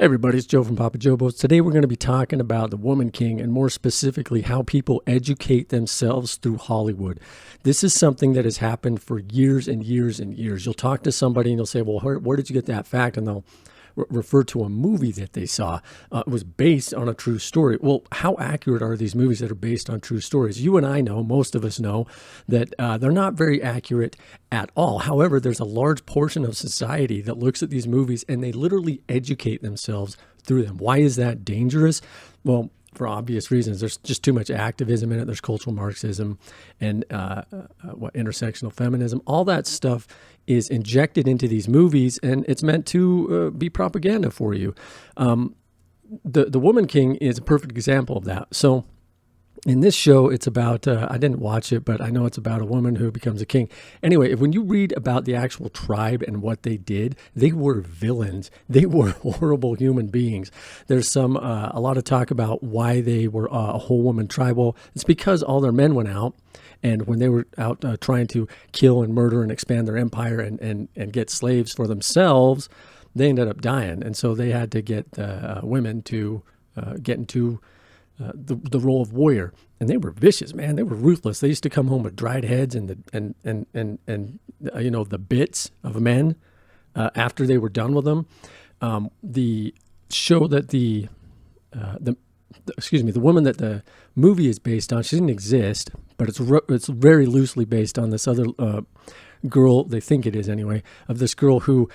Hey everybody, it's Joe from Papa Jobo's. Today we're going to be talking about the Woman King and more specifically how people educate themselves through Hollywood. This is something that has happened for years and years and years. You'll talk to somebody and you'll say, well, where did you get that fact? And they'll refer to a movie that they saw. It was based on a true story. Well, how accurate are these movies that are based on true stories? You and I know, most of us know, that they're not very accurate at all. However, there's a large portion of society that looks at these movies and they literally educate themselves through them. Why is that dangerous? Well, for obvious reasons. There's just too much activism in it. There's cultural Marxism and intersectional feminism. All that stuff is injected into these movies, and it's meant to be propaganda for you. The Woman King is a perfect example of that. So in this show, it's about, I didn't watch it, but I know it's about a woman who becomes a king. Anyway, when you read about the actual tribe and what they did, they were villains. They were horrible human beings. There's a lot of talk about why they were a whole woman tribe. Well, it's because all their men went out, and when they were out trying to kill and murder and expand their empire and get slaves for themselves, they ended up dying. And so they had to get women to get into the role of warrior, and they were vicious, man. They were ruthless. They used to come home with dried heads and the bits of men after they were done with them. The show that the woman that the movie is based on, she didn't exist, but it's very loosely based on this other girl. They think it is anyway, of this girl who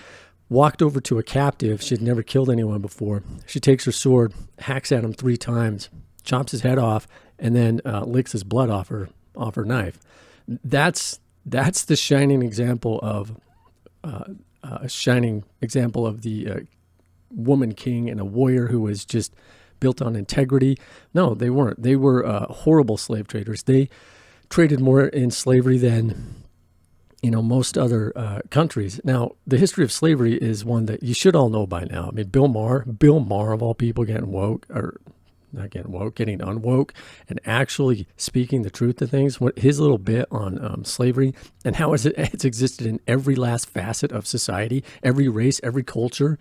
walked over to a captive. She had never killed anyone before. She takes her sword, hacks at him 3 times, chops his head off, and then licks his blood off her knife. That's the shining example of the woman king and a warrior who was just built on integrity. No, they weren't. They were horrible slave traders. They traded more in slavery than most other countries. Now, the history of slavery is one that you should all know by now. I mean, Bill Maher of all people, getting unwoke and actually speaking the truth to things. What his little bit on slavery and how it's existed in every last facet of society, every race, every culture,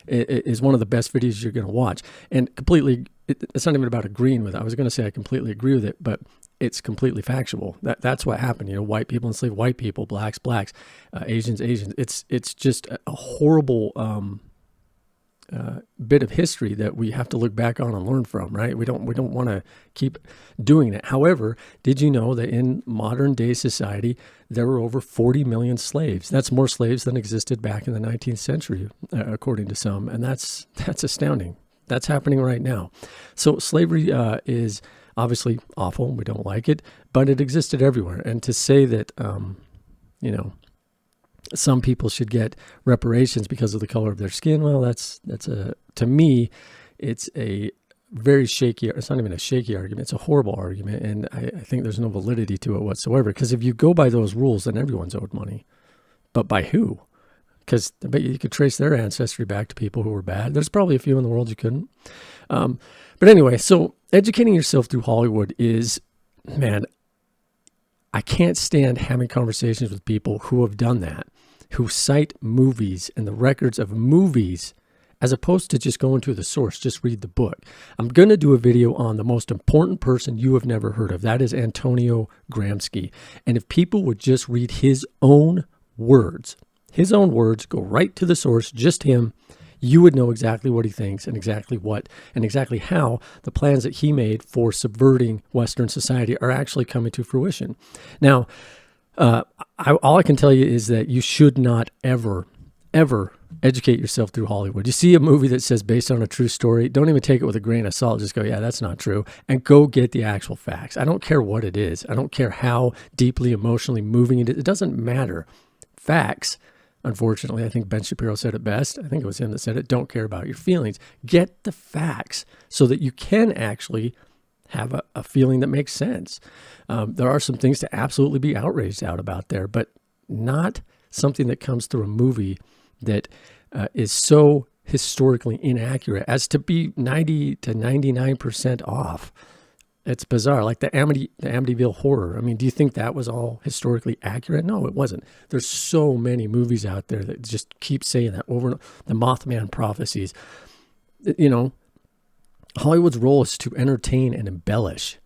is one of the best videos you're going to watch. And completely, it's not even about agreeing with it. I was going to say I completely agree with it, but it's completely factual. That's what happened. White people enslaved white people, blacks, Asians. It's just a horrible bit of history that we have to look back on and learn from, right? We don't want to keep doing it. However, did you know that in modern day society, there were over 40 million slaves? That's more slaves than existed back in the 19th century, according to some. And that's astounding. That's happening right now. So slavery is obviously awful. We don't like it, but it existed everywhere. And to say that, some people should get reparations because of the color of their skin, well, to me, it's a very shaky, it's not even a shaky argument, it's a horrible argument, and I think there's no validity to it whatsoever, because if you go by those rules, then everyone's owed money. But by who? Because I bet you could trace their ancestry back to people who were bad. There's probably a few in the world you couldn't. But anyway, so educating yourself through Hollywood is, man, I can't stand having conversations with people who have done that, who cite movies and the records of movies as opposed to just going to the source, just read the book. I'm going to do a video on the most important person you have never heard of. That is Antonio Gramsci. And if people would just read his own words, go right to the source, just him, you would know exactly what he thinks and exactly how the plans that he made for subverting Western society are actually coming to fruition. Now, all I can tell you is that you should not ever educate yourself through Hollywood. You see a movie that says based on a true story, don't even take it with a grain of salt. Just go, yeah, that's not true, and go get the actual facts. I don't care what it is. I don't care how deeply emotionally moving it is. It doesn't matter. Facts. Unfortunately, I think Ben Shapiro said it best. I think it was him that said it. Don't care about your feelings. Get the facts so that you can actually have a feeling that makes sense. There are some things to absolutely be outraged out about there, but not something that comes through a movie that is so historically inaccurate as to be 90 to 99% off. It's bizarre, like the Amityville Horror. I mean, do you think that was all historically accurate? No, it wasn't. There's so many movies out there that just keep saying that over and over. The Mothman prophecies. You know, Hollywood's role is to entertain and embellish.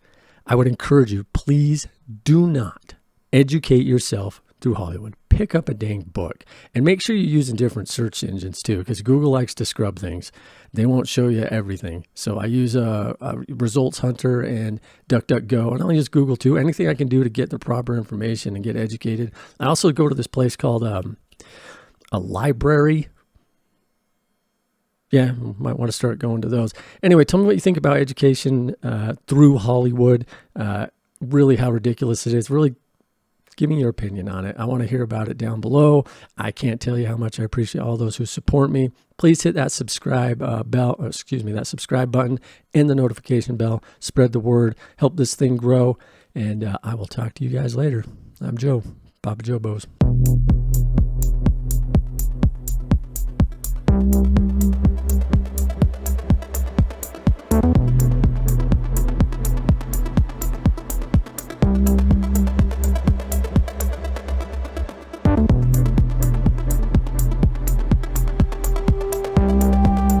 I would encourage you, please do not educate yourself through Hollywood. Pick up a dang book and make sure you're using different search engines too, because Google likes to scrub things. They won't show you everything. So I use a Results Hunter and DuckDuckGo, and I'll use Google too. Anything I can do to get the proper information and get educated. I also go to this place called a library. Yeah, might want to start going to those. Anyway, tell me what you think about education through Hollywood. Really how ridiculous it is. Really give me your opinion on it. I want to hear about it down below. I can't tell you how much I appreciate all those who support me. Please hit that subscribe that subscribe button and the notification bell. Spread the word. Help this thing grow. And I will talk to you guys later. I'm Joe, Papa Joe Bose.